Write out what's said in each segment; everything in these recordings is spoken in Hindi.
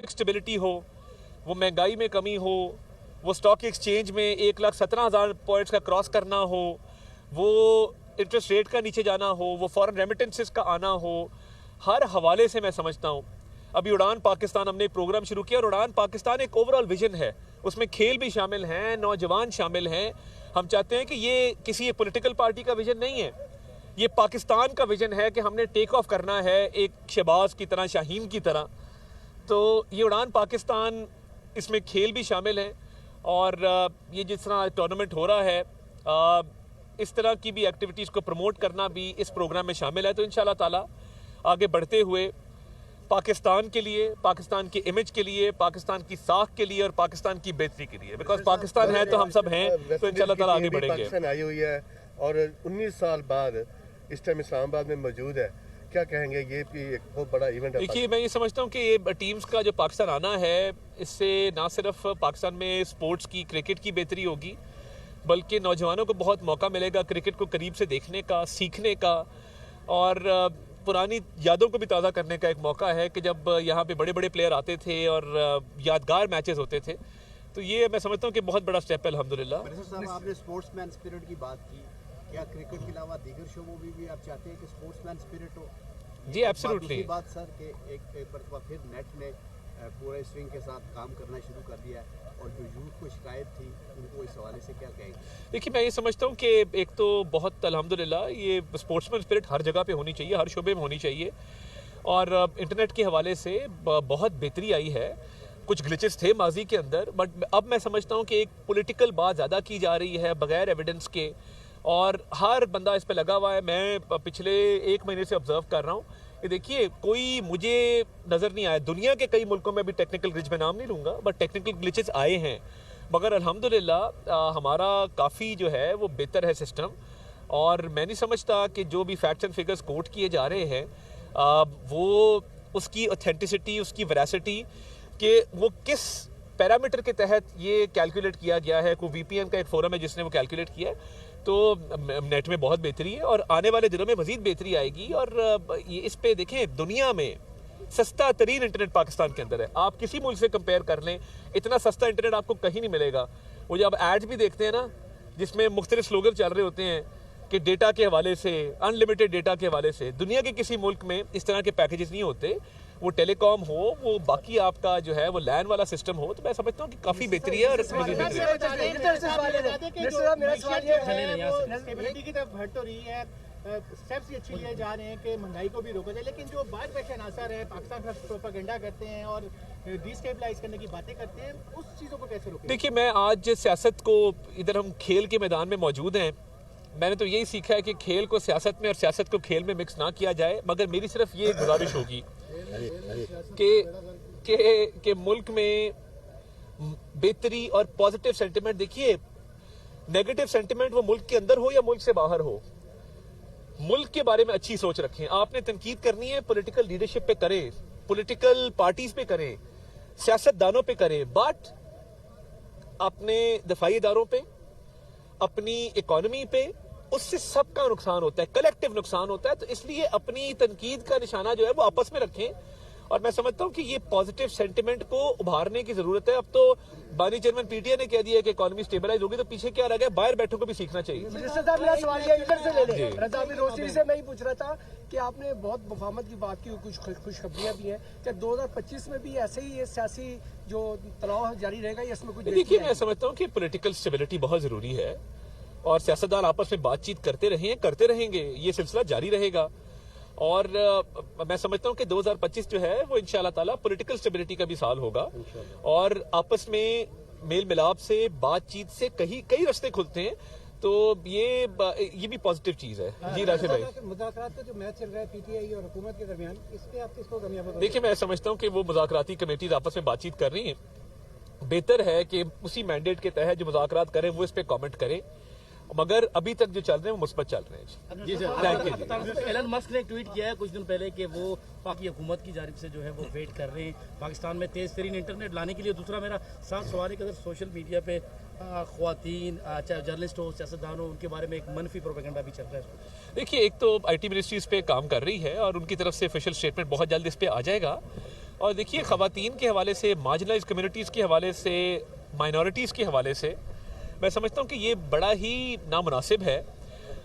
इकोनॉमिक स्टेबिलिटी हो, वो महंगाई में कमी हो, वो स्टॉक एक्सचेंज में 1,17,000 पॉइंट्स का क्रॉस करना हो, वो इंटरेस्ट रेट का नीचे जाना हो, वो फॉरेन रेमिटेंसेस का आना हो, हर हवाले से मैं समझता हूँ अभी उड़ान पाकिस्तान हमने एक प्रोग्राम शुरू किया और उड़ान पाकिस्तान एक ओवरऑल विजन है, उसमें खेल भी शामिल हैं, नौजवान शामिल हैं। हम चाहते हैं कि ये किसी पॉलिटिकल पार्टी का विजन नहीं है, ये पाकिस्तान का विजन है कि हमने टेक ऑफ करना है एक शहबाज की तरह, शाहीन की तरह। तो ये उड़ान पाकिस्तान, इसमें खेल भी शामिल है और ये जिस तरह टूर्नामेंट हो रहा है, इस तरह की भी एक्टिविटीज़ को प्रमोट करना भी इस प्रोग्राम में शामिल है। तो इंशाल्लाह ताला आगे बढ़ते हुए पाकिस्तान के लिए, पाकिस्तान की इमेज के लिए, पाकिस्तान की साख के लिए और पाकिस्तान की बेहतरी के लिए, बिकॉज पाकिस्तान है तो हम सब हैं, तो इंशाल्लाह ताला आगे बढ़ेंगे। पाकिस्तान आई हुई है और 19 साल बाद इस टाइम इस्लामाबाद में मौजूद है, क्या कहेंगे? ये भी एक बहुत बड़ा इवेंट है। देखिए, मैं ये समझता हूँ कि ये टीम्स का जो पाकिस्तान आना है, इससे ना सिर्फ पाकिस्तान में स्पोर्ट्स की, क्रिकेट की बेहतरी होगी, बल्कि नौजवानों को बहुत मौका मिलेगा क्रिकेट को करीब से देखने का, सीखने का और पुरानी यादों को भी ताज़ा करने का एक मौका है कि जब यहाँ पे बड़े बड़े प्लेयर आते थे और यादगार मैचेस होते थे। तो ये मैं समझता हूँ कि बहुत बड़ा स्टेप है अल्हम्दुलिल्लाह। साहब, आपने स्पोर्ट्समैन स्पिरिट की बात की, क्या क्रिकेट के अलावा दीगर शोबों में भी आप चाहते हैं कि स्पोर्ट्समैन स्पिरिट हो? जी एब्सोल्युटली। बात सर कि एक मरतबा फिर नेट ने पूरे स्विंग के साथ काम करना शुरू कर दिया है और जो यूथ को शिकायत थी उनको इस हवाले से क्या कहेंगे? देखिए, मैं ये समझता हूँ कि एक तो बहुत अल्हम्दुलिल्लाह ये स्पोर्ट्समैन स्पिरिट हर जगह पे होनी चाहिए, हर शोबे में होनी चाहिए और इंटरनेट के हवाले से बहुत बेहतरी आई है। कुछ ग्लिचेस थे माजी के अंदर, बट अब मैं समझता हूँ कि एक पॉलिटिकल बात ज़्यादा की जा रही है बगैर एविडेंस के और हर बंदा इस पे लगा हुआ है। मैं पिछले 1 महीने से ऑब्जर्व कर रहा हूँ कि देखिए, कोई मुझे नज़र नहीं आया। दुनिया के कई मुल्कों में भी टेक्निकल ग्लिच, मैं नाम नहीं लूँगा, बट टेक्निकल ग्लिचेस आए हैं, मगर अल्हम्दुलिल्लाह हमारा काफ़ी जो है वो बेहतर है सिस्टम। और मैं नहीं समझता कि जो भी फैक्ट्स एंड फिगर्स कोट किए जा रहे हैं वो उसकी ऑथेंटिसिटी, उसकी वेरासिटी कि वो किस पैरामीटर के तहत ये कैलकुलेट किया गया है। कोई VPN का एक फोरम है जिसने वो कैलकुलेट किया है। तो नेट में बहुत बेहतरी है और आने वाले दिनों में मजीद बेहतरी आएगी। और ये इस पे देखें, दुनिया में सस्ता तरीन इंटरनेट पाकिस्तान के अंदर है। आप किसी मुल्क से कंपेयर कर लें, इतना सस्ता इंटरनेट आपको कहीं नहीं मिलेगा। वो जब एड्स भी देखते हैं ना, जिसमें मुख्तलिफ स्लोगन चल रहे होते हैं कि डेटा के हवाले से, अनलिमिटेड डेटा के हवाले से, दुनिया के किसी मुल्क में इस तरह के पैकेजेस नहीं होते। वो टेलीकॉम हो, वो बाकी आपका जो है वो लैंड वाला सिस्टम हो, तो मैं समझता हूँ कि काफ़ी बेहतरी है। और स्टेप्स अच्छी लिए जा रहे हैं कि महंगाई को भी रोका जाए, लेकिन जो बाद में अनासर है पाकिस्तान का प्रोपेगेंडा करते हैं और डिस्टेबलाइज करने की बातें करते हैं, उस चीज़ों को कैसे रोकें? देखिए, मैं आज सियासत को, इधर हम खेल के मैदान में मौजूद हैं, मैंने तो यही सीखा है कि खेल को सियासत में और सियासत को खेल में मिक्स ना किया जाए। मगर मेरी सिर्फ ये गुजारिश होगी कि मुल्क में बेहतरी और पॉजिटिव सेंटिमेंट, देखिए नेगेटिव सेंटिमेंट वो मुल्क के अंदर हो या मुल्क से बाहर हो, मुल्क के बारे में अच्छी सोच रखें। आपने तनकीद करनी है, पॉलिटिकल लीडरशिप पे करें, पॉलिटिकल पार्टीज पे करें, सियासतदानों पे करें, बट अपने दफाई इदारों पे, अपनी इकोनॉमी पे, उससे सबका नुकसान होता है, कलेक्टिव नुकसान होता है। तो इसलिए अपनी तनकीद का निशाना जो है वो आपस में रखें। और मैं समझता हूँ कि ये पॉजिटिव सेंटिमेंट को उभारने की जरूरत है। अब तो बानी चेयरमैन PTI ने कह दिया कि इकोनॉमी स्टेबलाइज होगी, तो पीछे क्या रह गया? बाहर बैठों को भी सीखना चाहिए। मिनिस्टर साहब, मेरा सवाल ये इधर से ले लें। रज़ावी रोशनी से मैं ही पूछ रहा था कि आपने बहुत मुफाहमत की बात की, कुछ खुशखबरियां भी हैं, क्या 2025 में भी ऐसे ही ये सियासी जो तनाव जारी रहेगा या इसमें कुछ? देखिए, मैं समझता हूँ कि पॉलिटिकल स्टेबिलिटी बहुत जरूरी है और सियासतदान आपस में बातचीत करते रहेंगे, ये सिलसिला जारी रहेगा। और मैं समझता हूँ कि 2025 जो है वो इंशाल्लाह ताला पॉलिटिकल स्टेबिलिटी का भी साल होगा और आपस में मेल मिलाप से, बातचीत से कई रास्ते खुलते हैं। तो ये भी पॉजिटिव चीज है। जी राशिद भाई, मुज़ाकरात का जो मैच चल रहा है PTI और हुकूमत के दरमियान, इस पे आप किसको कामयाब? देखिए, मैं समझता हूँ कि वो मुज़ाकराती कमेटीज आपस में बातचीत कर रही हैं। बेहतर है कि उसी मैंडेट के तहत जो मुज़ाकरात करें वो इस पे कमेंट करें, मगर अभी तक जो चल रहे हैं वो मुस्बत चल रहे हैं। जी सर, एलन मस्क ने ट्वीट किया है कुछ दिन पहले कि वो पाकि हुकूमत की जानिब से जो है वो वेट कर रहे हैं पाकिस्तान में तेज तरीन इंटरनेट लाने के लिए। दूसरा मेरा साफ सवाल है कि अगर सोशल मीडिया पे ख्वातीन, चाहे जर्नलिस्ट हो, सियासतदान हो, उनके बारे में एक मनफी प्रोपेगेंडा भी चल रहा है। देखिए, एक तो IT मिनिस्ट्री इस पे काम कर रही है और उनकी तरफ से ऑफिशियल स्टेटमेंट बहुत जल्द इस पे आ जाएगा। और देखिए, ख़वातीन के हवाले से, मार्जिनलाइज कम्युनिटीज़ के हवाले से, माइनॉरिटीज़ के हवाले से मैं समझता हूँ कि ये बड़ा ही नामुनासिब है।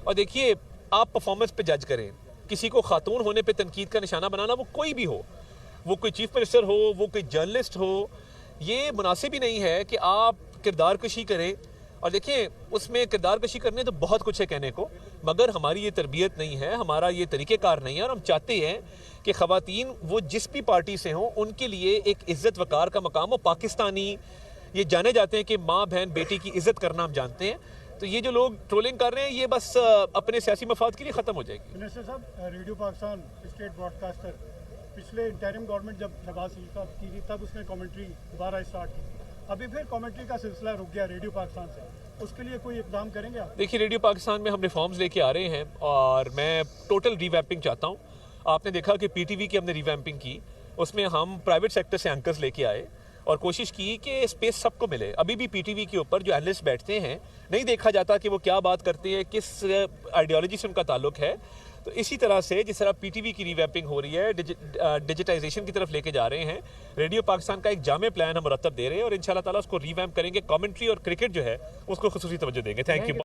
और देखिए, आप परफॉर्मेंस पे जज करें, किसी को खातून होने पे तनकीद का निशाना बनाना, वो कोई भी हो, वो कोई चीफ मिनिस्टर हो, वो कोई जर्नलिस्ट हो, ये मुनासिब ही नहीं है कि आप किरदार कशी करें। और देखिए, उसमें किरदार कशी करने तो बहुत कुछ है कहने को, मगर हमारी ये तरबियत नहीं है, हमारा ये तरीक़ेकार नहीं है। और हम चाहते हैं कि ख़वातीन वो जिस भी पार्टी से हों, उनके लिए एक इज़्ज़त वक़ार का मकाम हो। पाकिस्तानी ये जाने जाते हैं कि माँ बहन बेटी की इज़्ज़त करना हम जानते हैं। तो ये जो लोग ट्रोलिंग कर रहे हैं, ये बस अपने सियासी मफाद के लिए ख़त्म हो जाएगी। मिनिस्टर साहब, रेडियो पाकिस्तान स्टेट ब्रॉडकास्टर पिछले इंटरिम गवर्नमेंट जब शहबाज शरीफ साहब की थी, तब उसने कमेंट्री दोबारा स्टार्ट की थी। अभी फिर कमेंट्री का सिलसिला रुक गया रेडियो पाकिस्तान से, उसके लिए कोई इकदाम करेंगे आप? देखिए, रेडियो पाकिस्तान में हम रिफॉर्म्स लेके आ रहे हैं और मैं टोटल रिवैम्पिंग चाहता हूँ। आपने देखा कि पीटीवी की हमने रिवैम्पिंग की, उसमें हम प्राइवेट सेक्टर से एंकर्स लेके आए और कोशिश की कि स्पेस सबको मिले। अभी भी पीटीवी के ऊपर जो एनालिस्ट बैठते हैं, नहीं देखा जाता कि वो क्या बात करते हैं, किस आइडियोलॉजी से उनका ताल्लुक है। तो इसी तरह से जिस तरह पीटीवी की रिवैम्पिंग हो रही है, डिजिटाइजेशन की तरफ लेके जा रहे हैं, रेडियो पाकिस्तान का एक जामे प्लान हम मुरतब दे रहे हैं और इंशाल्लाह ताला उसको रिवैम्प करेंगे। कमेंट्री और क्रिकेट जो है उसको खुसूसी तवज्जो देंगे। Thank you.